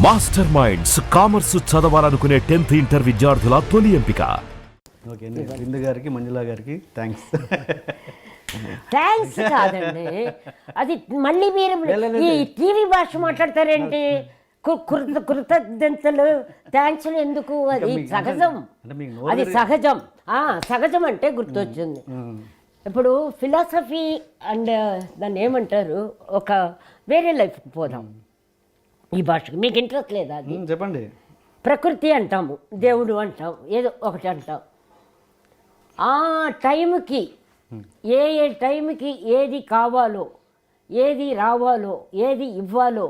Master minds commerce చదవాలనుకునే 10th inter విద్యార్థుల తొలి ఎంపిక. ఓకే అండి, బిందు గారికి మంజులా గారికి థ్యాంక్స్. థ్యాంక్స్ కాదండి, అది మళ్ళీ మీరు ఈ టీవీ భాష మాట్లాడతారేంటి? కృతజ్ఞతలు థ్యాంక్స్లు ఎందుకు? అది సహజం, అది సహజం. సహజం అంటే గుర్తొచ్చింది. ఇప్పుడు ఫిలాసఫీ అండ్ దాన్ని ఏమంటారు, ఒక వేరే లైఫ్కి పోదాం. ఈ భాషకు మీకు ఇంట్రెస్ట్ లేదా? అది చెప్పండి. ప్రకృతి అంటాము, దేవుడు అంటాం, ఏదో ఒకటి అంటాం. ఆ టైంకి ఏ టైంకి ఏది కావాలో, ఏది రావాలో, ఏది ఇవ్వాలో,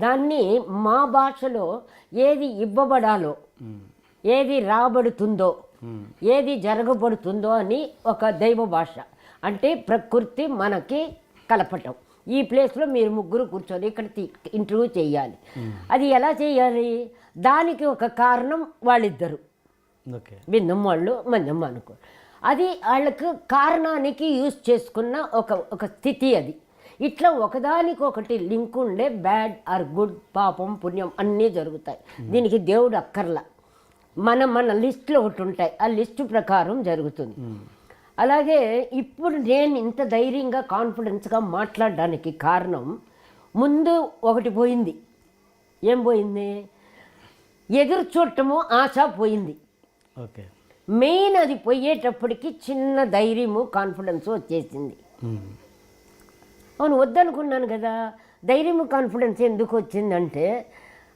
దాన్ని మా భాషలో ఏది ఇవ్వబడాలో, ఏది రాబడుతుందో, ఏది జరగబడుతుందో అని ఒక దైవ భాష. అంటే ప్రకృతి మనకి కలపటం. ఈ ప్లేస్లో మీరు ముగ్గురు కూర్చొని ఇక్కడ ఇంటర్వ్యూ చేయాలి. అది ఎలా చేయాలి? దానికి ఒక కారణం వాళ్ళిద్దరు, బిందమ్మ వాళ్ళు మంజమ్మ అనుకో. అది వాళ్ళకు కారణానికి యూజ్ చేసుకున్న ఒక స్థితి. అది ఇట్లా ఒకదానికొకటి లింక్ ఉండే బ్యాడ్ ఆర్ గుడ్, పాపం పుణ్యం అన్నీ జరుగుతాయి. దీనికి దేవుడు అక్కర్లా, మన లిస్టులో ఒకటి ఉంటాయి, ఆ లిస్టు ప్రకారం జరుగుతుంది. అలాగే ఇప్పుడు నేను ఇంత ధైర్యంగా కాన్ఫిడెన్స్గా మాట్లాడడానికి కారణం, ముందు ఒకటి పోయింది. ఏం పోయింది? ఎదురు చూడటము, ఆశ పోయింది. ఓకే, మెయిన్ అది పోయేటప్పటికి చిన్న ధైర్యము, కాన్ఫిడెన్స్ వచ్చేసింది. అవును, వద్దనుకున్నాను కదా. ధైర్యము, కాన్ఫిడెన్స్ ఎందుకు వచ్చిందంటే,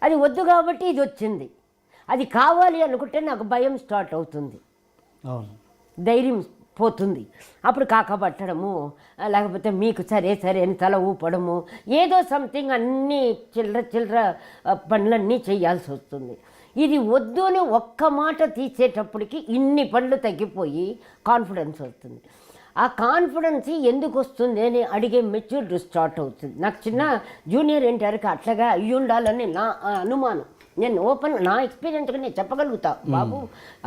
అది వద్దు కాబట్టి ఇది వచ్చింది. అది కావాలి అనుకుంటే నాకు భయం స్టార్ట్ అవుతుంది, ధైర్యం పోతుంది. అప్పుడు కాకపట్టడము, లేకపోతే మీకు సరే సరే అని తల ఊపడము, ఏదో సంథింగ్ అన్నీ చిల్లర పనులన్నీ చేయాల్సి వస్తుంది. ఇది వద్దు అని ఒక్క మాట తీసేటప్పటికి ఇన్ని పనులు తగ్గిపోయి కాన్ఫిడెన్స్ వస్తుంది. ఆ కాన్ఫిడెన్స్ ఎందుకు వస్తుంది అని అడిగే మెచ్యూరిటీ స్టార్ట్ అవుతుంది. నాకు చిన్న జూనియర్ ఎన్టీఆర్కి అట్లాగా అయ్యి ఉండాలని నా అనుమానం. నేను ఓపెన్ నా ఎక్స్పీరియన్స్గా నేను చెప్పగలుగుతా. బాబు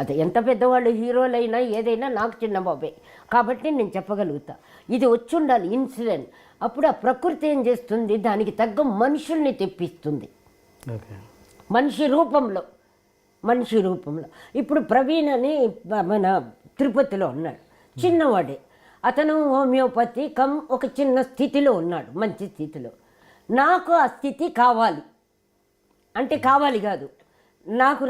అది ఎంత పెద్దవాళ్ళు హీరోలైనా ఏదైనా నాకు చిన్న బాబే కాబట్టి నేను చెప్పగలుగుతా. ఇది వచ్చి ఉండాలి ఇన్సిడెంట్. అప్పుడు ఆ ప్రకృతి ఏం చేస్తుంది, దానికి తగ్గ మనుషుల్ని తెప్పిస్తుంది. మనిషి రూపంలో. ఇప్పుడు ప్రవీణ్ అని మన తిరుపతిలో ఉన్నాడు, చిన్నవాడే. అతను హోమియోపతి ఒక చిన్న స్థితిలో ఉన్నాడు, మంచి స్థితిలో. నాకు ఆ స్థితి కావాలి అంటే, కావాలి కాదు, నాకు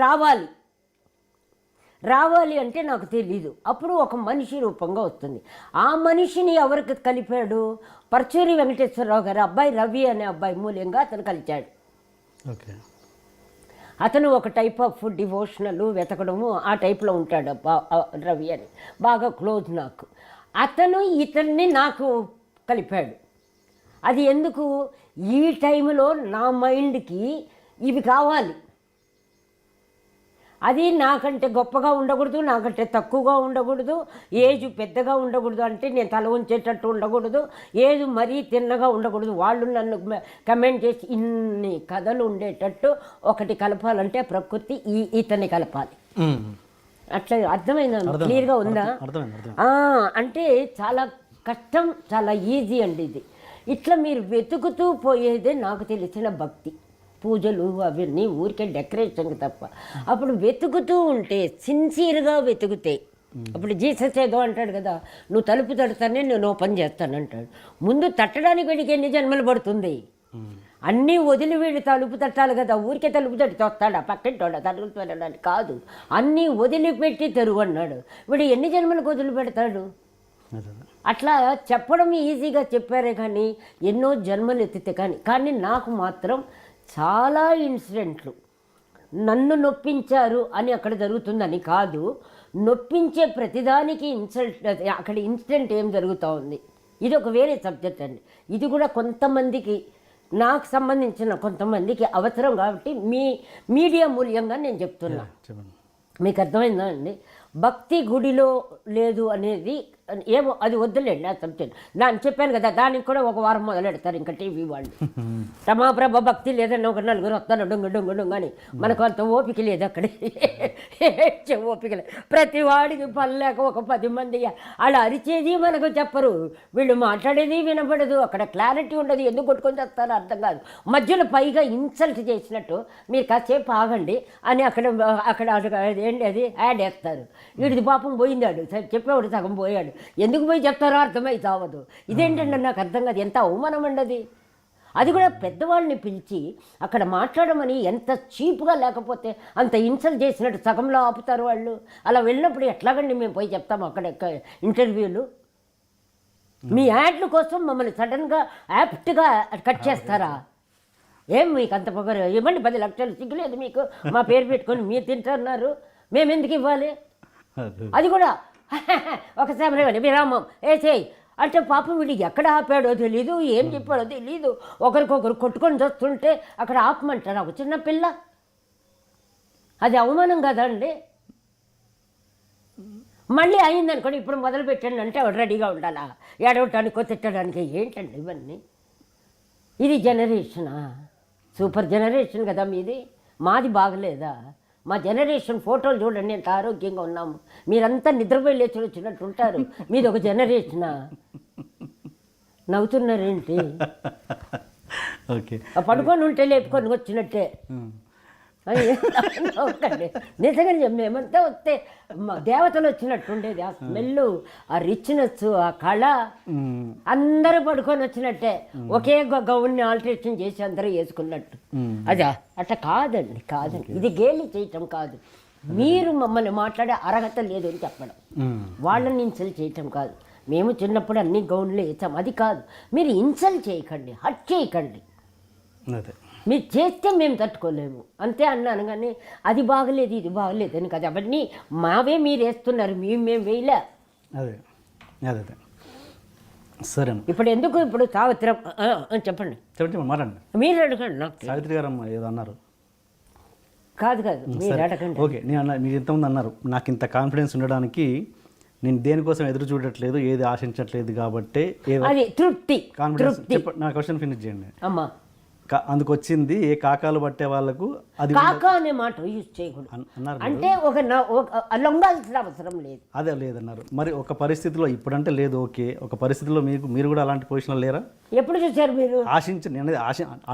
రావాలి అంటే నాకు తెలీదు. అప్పుడు ఒక మనిషి రూపంగా వస్తుంది. ఆ మనిషిని ఎవరికి కలిపాడు? పర్చూరి వెంకటేశ్వరరావు గారు అబ్బాయి రవి అనే అబ్బాయి మూల్యంగా అతను కలిచాడు. అతను ఒక టైప్ ఆఫ్ డివోషనల్ వెతకడము ఆ టైప్లో ఉంటాడు రవి అని, బాగా క్లోజ్ నాకు. అతను ఇతన్ని నాకు కలిపాడు. అది ఎందుకు? ఈ టైంలో నా మైండ్కి ఇవి కావాలి. అది నాకంటే గొప్పగా ఉండకూడదు, నాకంటే తక్కువగా ఉండకూడదు, ఏజ్ పెద్దగా ఉండకూడదు, అంటే నేను తల ఉంచేటట్టు ఉండకూడదు, ఏజ్ మరీ తిన్నగా ఉండకూడదు. వాళ్ళు నన్ను కమెంట్ చేసి ఇన్ని కథలు ఉండేటట్టు ఒకటి కలపాలంటే ప్రకృతి ఇతన్ని కలపాలి. అట్లా అర్థమైందా? క్లియర్గా ఉందా? అంటే చాలా కష్టం, చాలా ఈజీ అండి ఇది. ఇట్లా మీరు వెతుకుతూ పోయేదే నాకు తెలిసిన భక్తి. పూజలు అవన్నీ ఊరికే డెకరేషన్కి తప్ప. అప్పుడు వెతుకుతూ ఉంటే, సిన్సియర్గా వెతుకుతే, అప్పుడు జీసస్ ఏదో అంటాడు కదా, నువ్వు తలుపు తడతానే నేను ఓపెన్ చేస్తానంటాడు. ముందు తట్టడానికి వీడికి ఎన్ని జన్మలు పడుతుంది? అన్నీ వదిలి వీడు తలుపు తట్టాలి కదా. ఊరికే తలుపు తట్టి వస్తాడా పక్కింటోడా తలుపు పెట్టడానికి కాదు, అన్నీ వదిలిపెట్టి తెరువు అన్నాడు. వీడు ఎన్ని జన్మలకు వదిలిపెడతాడు? అట్లా చెప్పడం ఈజీగా చెప్పారే కానీ ఎన్నో జన్మలు ఎత్తితే కానీ నాకు మాత్రం చాలా ఇన్సిడెంట్లు నన్ను నొప్పించారు అని అక్కడ జరుగుతుందని కాదు, నొప్పించే ప్రతిదానికి అక్కడ ఇన్సిడెంట్ ఏం జరుగుతూ ఉంది. ఇది ఒక వేరే సబ్జెక్ట్ అండి. ఇది కూడా కొంతమందికి, నాకు సంబంధించిన కొంతమందికి అవసరం కాబట్టి మీడియా మూల్యంగా నేను చెప్తున్నా. మీకు అర్థమైందా అండి? భక్తి గుడిలో లేదు అనేది ఏమో అది వద్దులేండి ఆ సబ్జెక్ట్. దాన్ని చెప్పాను కదా, దానికి కూడా ఒక వారం మొదలెడతారు ఇంకా టీవీ వాళ్ళు. రమాప్రభ భక్తి లేదన్న ఒక నలుగురు వస్తాను డొంగ అని. మనకు అంత ఓపిక లేదు అక్కడ, ఓపిక లేదు. ప్రతి వాడికి పనిలేక ఒక 10 మంది అలా అరిచేది మనకు చెప్పరు, వీళ్ళు మాట్లాడేది వినపడదు, అక్కడ క్లారిటీ ఉండదు, ఎందుకు కొట్టుకొని చేస్తారో అర్థం కాదు. మధ్యలో పైగా ఇన్సల్ట్ చేసినట్టు మీరు కాసేపు ఆగండి అని అక్కడ ఏంటి అది యాడ్ వేస్తారు. వీడిది పాపం పోయిందాడు, చెప్పేవాడు సగం పోయాడు, ఎందుకు పోయి చెప్తారో అర్థమైతే అవ్వదు. ఇదేంటండి నాకు అర్థం కాదు, ఎంత అవమానం అండి అది కూడా పెద్దవాళ్ళని పిలిచి అక్కడ మాట్లాడమని ఎంత చీప్గా, లేకపోతే అంత ఇన్సల్ట్ చేసినట్టు సగంలో ఆపుతారు వాళ్ళు. అలా వెళ్ళినప్పుడు ఎట్లాగండి మేము పోయి చెప్తాము అక్కడ ఇంటర్వ్యూలు? మీ యాడ్ల కోసం మమ్మల్ని సడన్గా యాప్ట్గా కట్ చేస్తారా? ఏం మీకు అంత పొగరు? ఇవ్వండి 10 లక్షలు, సిగ్గులేదు మీకు? మా పేరు పెట్టుకొని మీరు తింటున్నారు, మేము ఎందుకు ఇవ్వాలి? అది కూడా ఒకసారి విరామం వేసేయి అంటే పాపం వీడికి ఎక్కడ ఆపాడో తెలీదు, ఏం చెప్పాడో తెలీదు, ఒకరికొకరు కొట్టుకొని వస్తుంటే అక్కడ ఆపమంటారా ఒక చిన్న పిల్ల? అది అవమానం కదండి. మళ్ళీ అయిందనుకోండి, ఇప్పుడు మొదలు పెట్టండి అంటే వాడు రెడీగా ఉండాలా ఏడవటానికో తిట్టడానికి? ఏంటండి ఇవన్నీ? ఇది జనరేషనా? సూపర్ జనరేషన్ కదా మీది, మాది బాగలేదా? మా జనరేషన్ ఫోటోలు చూడండి ఎంత ఆరోగ్యంగా ఉన్నాము, మీరంతా నిద్రపోయి లేచి వచ్చినట్టు ఉంటారు. మీది ఒక జనరేషనా? నవ్వుతున్నారేంటి? ఓకే, పడుకొని ఉంటే లేపుకొని వచ్చినట్టే. నిజంగా మేమంతా వస్తే దేవతలు వచ్చినట్టుండేది. ఆ స్మెల్, ఆ రిచ్నెస్, ఆ కళ, అందరూ పడుకొని వచ్చినట్టే. ఒకే గౌన్ని ఆల్టరేషన్ చేసి అందరూ వేసుకున్నట్టు. అదా అట్లా కాదండి, కాదండి. ఇది గేలి చేయటం కాదు. మీరు మమ్మల్ని మాట్లాడే అర్హత లేదు అని చెప్పడం, వాళ్ళని ఇన్సల్ట్ చేయటం కాదు. మేము చిన్నప్పుడు అన్ని గౌన్లు వేసాం, అది కాదు. మీరు ఇన్సల్ట్ చేయకండి, హట్ చేయకండి. అదే మీరు చేస్తే మేము తట్టుకోలేము అంతే అన్నాను. కానీ అది బాగలేదు ఇది బాగలేదు అని కదా, అవన్నీ మావే మీరు వేస్తున్నారు, మేము వేయలే. అదే అదే అదే సరే. ఇప్పుడు ఎందుకు ఇప్పుడు సావిత్రి చెప్పండి చెప్పండి, మాట్లాడండి. మీరు అడగండి. నాకు సావిత్రి గారు ఏదో అన్నారు. కాదు మీరు అడగండి. ఓకే, మీరు ఇంతకుముందు అన్నారు నాకు ఇంత కాన్ఫిడెన్స్ ఉండడానికి నేను దేనికోసం ఎదురు చూడట్లేదు, ఏది ఆశించట్లేదు కాబట్టి అది తృప్తి. కాన్ఫిడెన్స్. నా క్వశ్చన్ ఫినిష్ చేయండి. అమ్మా, అందుకు వచ్చింది ఏ కాకాలు పట్టే వాళ్ళకు అది కాకా అనే మాట యూజ్ చేయకూడదు అన్నారు. అంటే ఒక లొంగాల్సిన అవసరం లేదు. అదే లేదన్నారు. మరి ఒక పరిస్థితిలో ఇప్పుడంటే లేదు, ఓకే, ఒక పరిస్థితిలో మీరు కూడా అలాంటి పొజిషన్లో లేరా? ఎప్పుడు చూసారు మీరు? నేను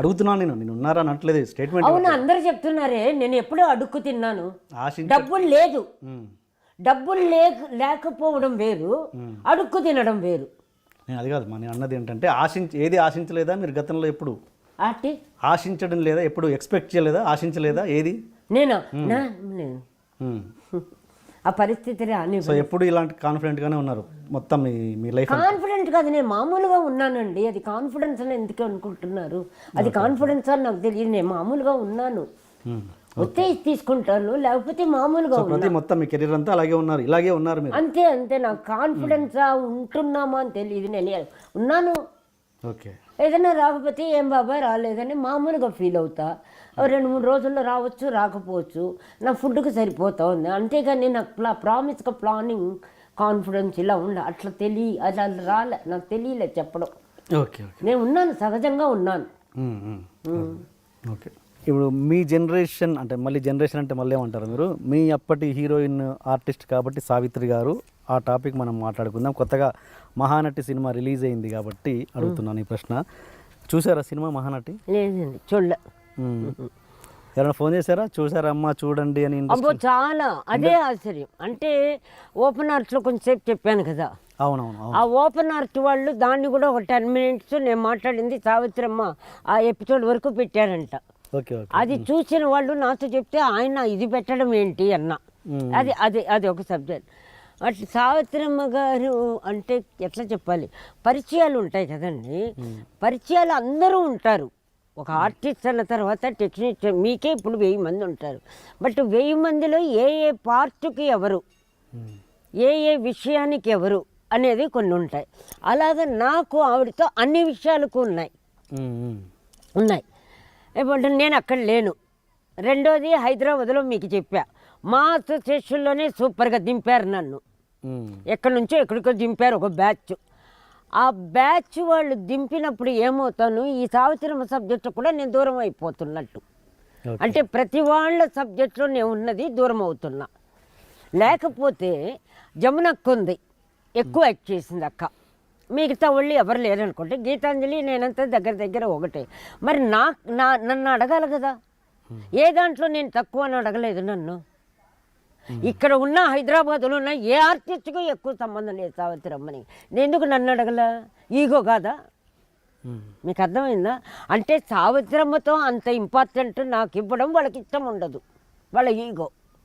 అడుగుతున్నాను, నేను ఉన్నారా అనట్లేదు, స్టేట్మెంట్. అవును, అందరూ చెప్తున్నారే, నేను ఎప్పుడూ అడుక్కు తిన్నాను. డబ్బులు లేదు, డబ్బులు లేకపోవడం వేరు, అడుక్కు తినడం వేరు. నేను అది కాదు, నేను అన్నది ఏంటంటే ఏది ఆశించలేదా మీరు గతంలో? ఎప్పుడు ఆశించడం లేదా? ఎప్పుడు ఎక్స్పెక్ట్ చేయలేదా? ఆశించలేదా? ఏది? నేను ఆ పరిస్థితి సో ఎప్పుడు ఇలాంటి కాన్ఫిడెంట్ గానే ఉన్నారు మొత్తం మీ లైఫ్? కాన్ఫిడెంట్ కాదు, నేను మామూలుగా ఉన్నానండి. అది కాన్ఫిడెన్స్ అని ఎందుకు అనుకుంటున్నారు? అది కాన్ఫిడెన్స్ అని నాకు తెలియదు. నేను మామూలుగా ఉన్నాను, వస్తే తీసుకుంటాను, లేకపోతే మామూలుగా ఉన్నాను. మొత్తం మీ కెరీర్ అంతా అలాగే ఉన్నారు, ఇలాగే ఉన్నారు మీరు? అంతే. నాకు కాన్ఫిడెన్సా ఉంటున్నామా అని తెలియదు. నేను ఉన్నాను. ఓకే, ఏదైనా రాకపోతే ఏం బాబా రాలేదని మామూలుగా ఫీల్ అవుతా. 2-3 రోజుల్లో రావచ్చు, రాకపోవచ్చు. నా ఫుడ్కి సరిపోతా ఉంది, అంతేగాని నాకు ప్రామిస్గా ప్లానింగ్ కాన్ఫిడెన్స్ ఇలా అట్లా అలా రాలే, నాకు తెలియలే చెప్పడం. ఓకే, నేను ఉన్నాను, సహజంగా ఉన్నాను. ఓకే, ఇప్పుడు మీ జనరేషన్ అంటే మళ్ళీ ఏమంటారు మీరు? మీ అప్పటి హీరోయిన్ ఆర్టిస్ట్ కాబట్టి సావిత్రి గారు, ఆ టాపిక్ మనం మాట్లాడుకుందాం. కొత్తగా మహానటి సినిమా రిలీజ్ అయింది కాబట్టి అడుగుతున్నాను ఈ ప్రశ్న. చూసారా సినిమా మహానటి? లేదండి, చూడలే. ఎవరైనా ఫోన్ చేశారా, చూసారా అమ్మా చూడండి అని? అబ్బో చాలా, అదే ఆశ్చర్యం. అంటే ఓపెన్ ఆర్ట్స్లో కొంచెంసేపు చెప్పాను కదా. అవునవును. ఆ ఓపెన్ ఆర్ట్ వాళ్ళు దాన్ని కూడా ఒక 10 మినిట్స్ నేను మాట్లాడింది సావిత్రమ్మ ఆ ఎపిసోడ్ వరకు పెట్టారంట. అది చూసిన వాళ్ళు నాతో చెప్తే ఆయన ఇది పెట్టడం ఏంటి అన్న. అది ఒక సబ్జెక్ట్. అట్లా సావిత్రమ్మ గారు అంటే ఎట్లా చెప్పాలి, పరిచయాలు ఉంటాయి కదండి. పరిచయాలు అందరూ ఉంటారు. ఒక ఆర్టిస్ట్ అన్న తర్వాత టెక్నీషియన్ మీకే ఇప్పుడు 1000 మంది ఉంటారు. బట్ 1000 మందిలో ఏ పార్ట్కి ఎవరు, ఏ విషయానికి ఎవరు అనేది కొన్ని ఉంటాయి. అలాగే నాకు ఆవిడతో అన్ని విషయాలకు ఉన్నాయి. ఇప్పుడు నేను అక్కడ లేను. రెండోది హైదరాబాద్లో మీకు చెప్పా, మా అసోసియేషన్లోనే సూపర్గా దింపారు నన్ను. ఎక్కడి నుంచో ఎక్కడికో దింపారు ఒక బ్యాచ్. ఆ బ్యాచ్ వాళ్ళు దింపినప్పుడు ఏమవుతాను, ఈ సావిత్రమ్మ సబ్జెక్టు కూడా నేను దూరం అయిపోతున్నట్టు. అంటే ప్రతి వాళ్ళ సబ్జెక్టులో నేను ఉన్నది దూరం అవుతున్నా. లేకపోతే జమునక్క ఉంది, ఎక్కువ యాక్ట్ చేసింది అక్క. మిగతా వాళ్ళు ఎవరు లేరనుకుంటే గీతాంజలి నేనంతా దగ్గర ఒకటే. మరి నన్ను అడగాలి కదా, ఏ దాంట్లో నేను తక్కువ అని అడగలేదు నన్ను. ఇక్కడ ఉన్న హైదరాబాద్లో ఉన్న ఏ ఆర్టిస్ట్కు ఎక్కువ సంబంధం లేదు సావిత్రమ్మని. నేను ఎందుకు నన్ను అడగల? ఈగో కాదా? మీకు అర్థమైందా? అంటే సావిత్రమ్మతో అంత ఇంపార్టెంట్ నాకు ఇవ్వడం వాళ్ళకి ఇష్టం ఉండదు, వాళ్ళ ఈగో.